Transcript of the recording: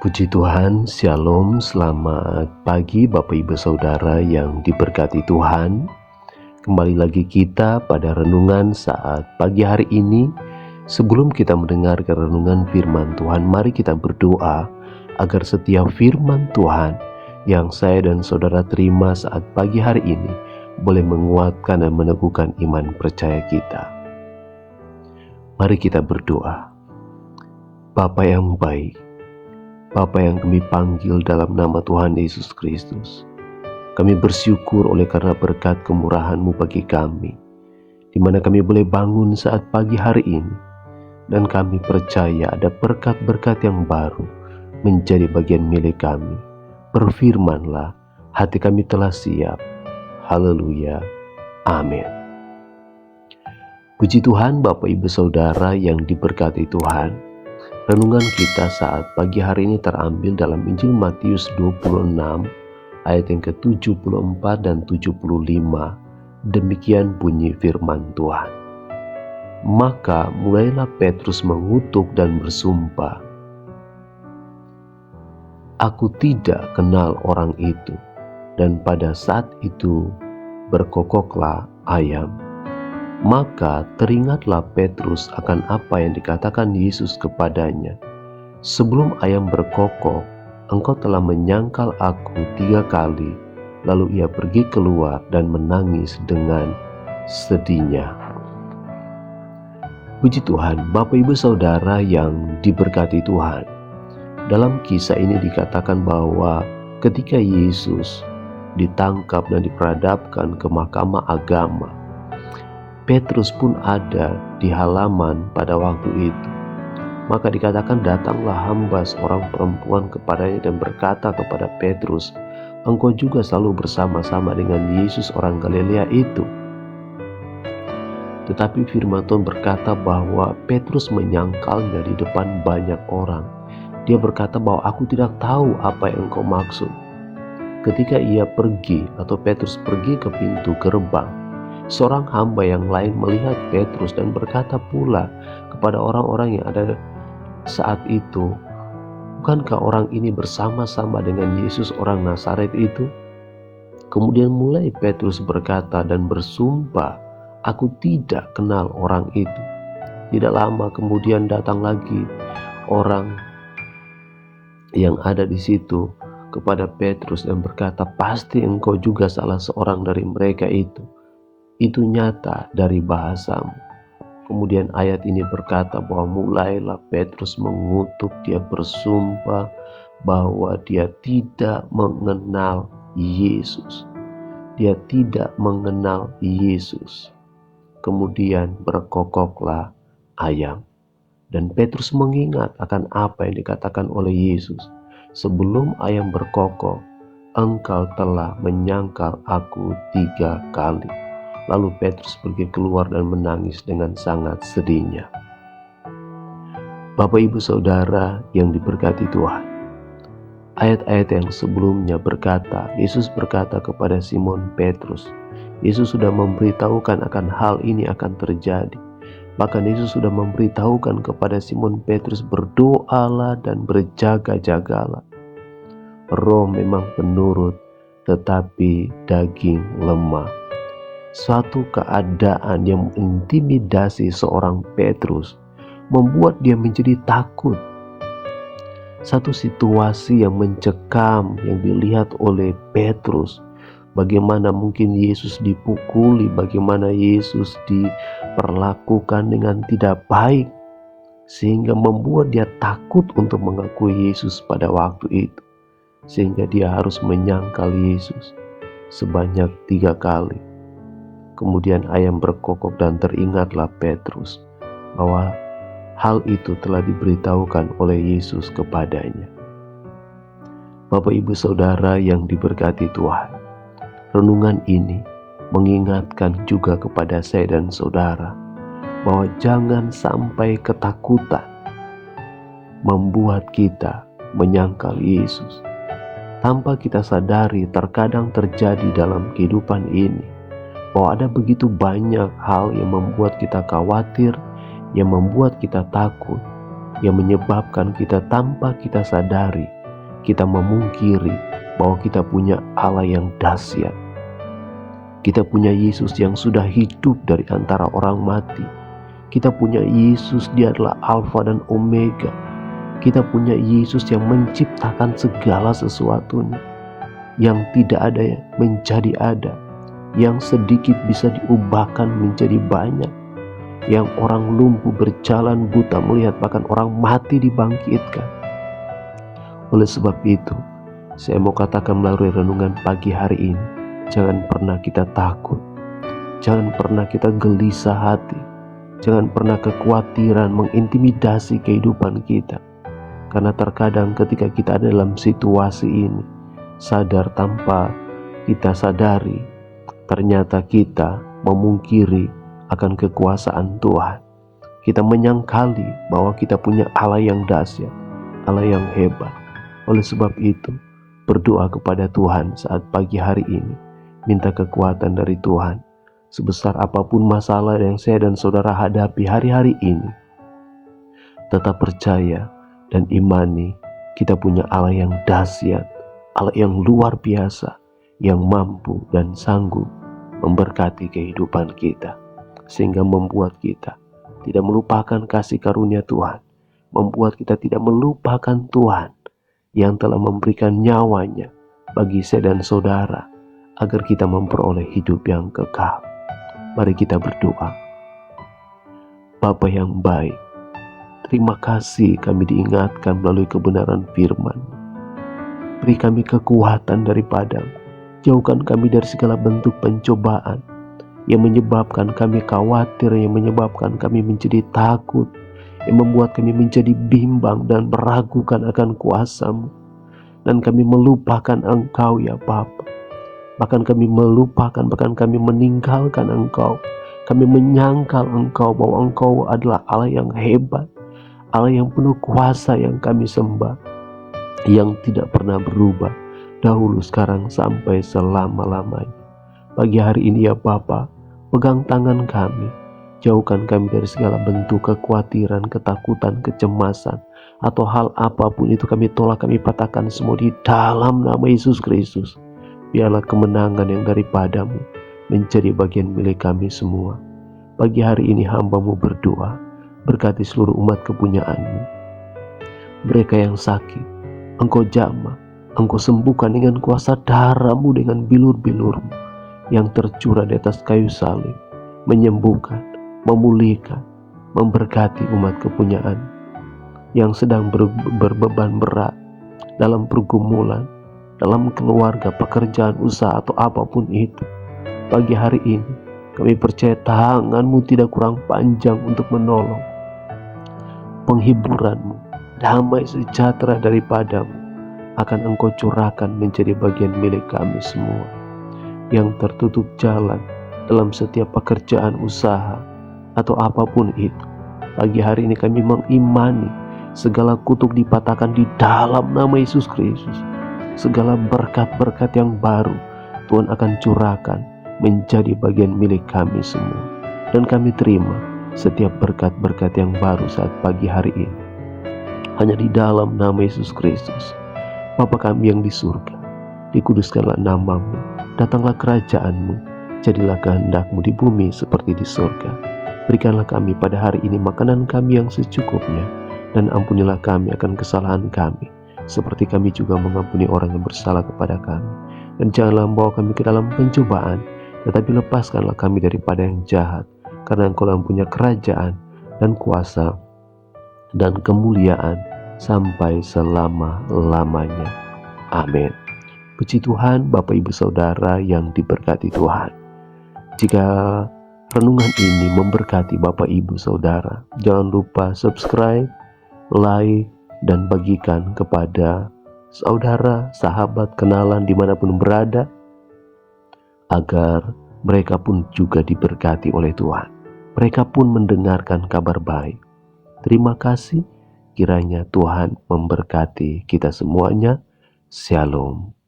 Puji Tuhan, Shalom, selamat pagi Bapak Ibu Saudara yang diberkati Tuhan. Kembali lagi kita pada renungan saat pagi hari ini. Sebelum kita mendengarkan renungan firman Tuhan, mari kita berdoa agar setiap firman Tuhan yang saya dan saudara terima saat pagi hari ini boleh menguatkan dan meneguhkan iman percaya kita. Mari kita berdoa. Bapa yang baik, Bapa yang kami panggil dalam nama Tuhan Yesus Kristus, kami bersyukur oleh karena berkat kemurahan-Mu bagi kami, di mana kami boleh bangun saat pagi hari ini, dan kami percaya ada berkat-berkat yang baru menjadi bagian milik kami. Berfirman-Lah, hati kami telah siap. Haleluya. Amin. Puji Tuhan Bapak Ibu Saudara yang diberkati Tuhan. Renungan kita saat pagi hari ini terambil dalam Injil Matius 26 ayat yang ke-74 dan 75. Demikian bunyi firman Tuhan. Maka mulailah Petrus mengutuk dan bersumpah, "Aku tidak kenal orang itu." Dan pada saat itu berkokoklah ayam. Maka teringatlah Petrus akan apa yang dikatakan Yesus kepadanya, "Sebelum ayam berkokok, engkau telah menyangkal aku 3 kali." Lalu ia pergi keluar dan menangis dengan sedihnya. Puji Tuhan, Bapak Ibu Saudara yang diberkati Tuhan. Dalam kisah ini dikatakan bahwa ketika Yesus ditangkap dan diperhadapkan ke mahkamah agama, Petrus pun ada di halaman pada waktu itu. Maka dikatakan datanglah hamba seorang perempuan kepadanya dan berkata kepada Petrus, "Engkau juga selalu bersama-sama dengan Yesus orang Galilea itu." Tetapi firman Tuhan berkata bahwa Petrus menyangkalnya di depan banyak orang. Dia berkata bahwa aku tidak tahu apa yang engkau maksud. Ketika ia pergi atau Petrus pergi ke pintu gerbang, seorang hamba yang lain melihat Petrus dan berkata pula kepada orang-orang yang ada saat itu, "Bukankah orang ini bersama-sama dengan Yesus orang Nazaret itu?" Kemudian mulai Petrus berkata dan bersumpah, "Aku tidak kenal orang itu." Tidak lama kemudian datang lagi orang yang ada di situ kepada Petrus dan berkata, "Pasti engkau juga salah seorang dari mereka itu. Itu nyata dari bahasamu." Kemudian ayat ini berkata bahwa mulailah Petrus mengutuk, dia bersumpah bahwa dia tidak mengenal Yesus. Dia tidak mengenal Yesus. Kemudian berkokoklah ayam. Dan Petrus mengingat akan apa yang dikatakan oleh Yesus. "Sebelum ayam berkokok, engkau telah menyangkal aku 3 kali." Lalu Petrus pergi keluar dan menangis dengan sangat sedihnya. Bapak Ibu Saudara yang diberkati Tuhan, ayat-ayat yang sebelumnya berkata, Yesus berkata kepada Simon Petrus, Yesus sudah memberitahukan akan hal ini akan terjadi. Bahkan Yesus sudah memberitahukan kepada Simon Petrus, "Berdoalah dan berjaga-jagalah. Roh memang penurut, tetapi daging lemah." Suatu keadaan yang mengintimidasi seorang Petrus membuat dia menjadi takut. Satu situasi yang mencekam yang dilihat oleh Petrus. Bagaimana mungkin Yesus dipukuli, bagaimana Yesus diperlakukan dengan tidak baik, sehingga membuat dia takut untuk mengakui Yesus pada waktu itu. Sehingga dia harus menyangkal Yesus sebanyak 3 kali. Kemudian ayam berkokok dan teringatlah Petrus bahwa hal itu telah diberitahukan oleh Yesus kepadanya. Bapak Ibu Saudara yang diberkati Tuhan, renungan ini mengingatkan juga kepada saya dan saudara bahwa jangan sampai ketakutan membuat kita menyangkal Yesus. Tanpa kita sadari, terkadang terjadi dalam kehidupan ini bahwa ada begitu banyak hal yang membuat kita khawatir, yang membuat kita takut, yang menyebabkan kita tanpa kita sadari kita memungkiri bahwa kita punya Allah yang dahsyat. Kita punya Yesus yang sudah hidup dari antara orang mati. Kita punya Yesus, Dia adalah Alfa dan Omega. Kita punya Yesus yang menciptakan segala sesuatunya, yang tidak ada menjadi ada, yang sedikit bisa diubahkan menjadi banyak, yang orang lumpuh berjalan, buta melihat, bahkan orang mati dibangkitkan. Oleh sebab itu, saya mau katakan melalui renungan pagi hari ini, jangan pernah kita takut, jangan pernah kita gelisah hati, jangan pernah kekhawatiran mengintimidasi kehidupan kita. Karena terkadang ketika kita ada dalam situasi ini, sadar tanpa kita sadari, ternyata kita memungkiri akan kekuasaan Tuhan. Kita menyangkali bahwa kita punya Allah yang dahsyat, Allah yang hebat. Oleh sebab itu, berdoa kepada Tuhan saat pagi hari ini, minta kekuatan dari Tuhan. Sebesar apapun masalah yang saya dan saudara hadapi hari-hari ini, tetap percaya dan imani kita punya Allah yang dahsyat, Allah yang luar biasa, yang mampu dan sanggup memberkati kehidupan kita, sehingga membuat kita tidak melupakan kasih karunia Tuhan, membuat kita tidak melupakan Tuhan yang telah memberikan nyawanya bagi saya dan saudara, agar kita memperoleh hidup yang kekal. Mari kita berdoa. Bapa yang baik, terima kasih kami diingatkan melalui kebenaran firman. Beri kami kekuatan daripada-Mu. Jauhkan kami dari segala bentuk pencobaan yang menyebabkan kami khawatir, yang menyebabkan kami menjadi takut, yang membuat kami menjadi bimbang dan meragukan akan kuasa-Mu. Dan kami melupakan Engkau ya Bapa. Bahkan kami melupakan, bahkan kami meninggalkan Engkau. Kami menyangkal Engkau bahwa Engkau adalah Allah yang hebat, Allah yang penuh kuasa yang kami sembah, yang tidak pernah berubah, dahulu, sekarang, sampai selama-lamanya. Pagi hari ini ya Bapa, pegang tangan kami, jauhkan kami dari segala bentuk kekhawatiran, ketakutan, kecemasan, atau hal apapun itu kami tolak, kami patahkan semua di dalam nama Yesus Kristus. Biarlah kemenangan yang daripada-Mu menjadi bagian milik kami semua. Pagi hari ini hamba-Mu berdoa, berkati seluruh umat kepunyaan-Mu. Mereka yang sakit, Engkau jamah, Engkau sembuhkan dengan kuasa darah-Mu, dengan bilur-bilur-Mu yang tercurah di atas kayu salib, menyembuhkan, memulihkan, memberkati umat kepunyaan yang sedang berbeban berat dalam pergumulan, dalam keluarga, pekerjaan, usaha, atau apapun itu. Pagi hari ini kami percaya tangan-Mu tidak kurang panjang untuk menolong. Penghiburan-Mu, damai sejahtera daripada-Mu akan Engkau curahkan menjadi bagian milik kami semua. Yang tertutup jalan dalam setiap pekerjaan, usaha, atau apapun itu, pagi hari ini kami mengimani segala kutuk dipatahkan di dalam nama Yesus Kristus. Segala berkat-berkat yang baru Tuhan akan curahkan menjadi bagian milik kami semua. Dan kami terima setiap berkat-berkat yang baru saat pagi hari ini, hanya di dalam nama Yesus Kristus. Bapa kami yang di surga, dikuduskanlah nama-Mu, datanglah kerajaan-Mu, jadilah kehendak-Mu di bumi seperti di surga. Berikanlah kami pada hari ini makanan kami yang secukupnya, dan ampunilah kami akan kesalahan kami, seperti kami juga mengampuni orang yang bersalah kepada kami. Dan janganlah membawa kami ke dalam pencobaan, tetapi lepaskanlah kami daripada yang jahat, karena Engkau yang punya kerajaan dan kuasa dan kemuliaan sampai selama-lamanya. Amin. Puji Tuhan, Bapak Ibu Saudara yang diberkati Tuhan. Jika renungan ini memberkati Bapak Ibu Saudara, jangan lupa subscribe, like, dan bagikan kepada saudara, sahabat, kenalan dimanapun berada, agar mereka pun juga diberkati oleh Tuhan. Mereka pun mendengarkan kabar baik. Terima kasih. Kiranya Tuhan memberkati kita semuanya. Shalom.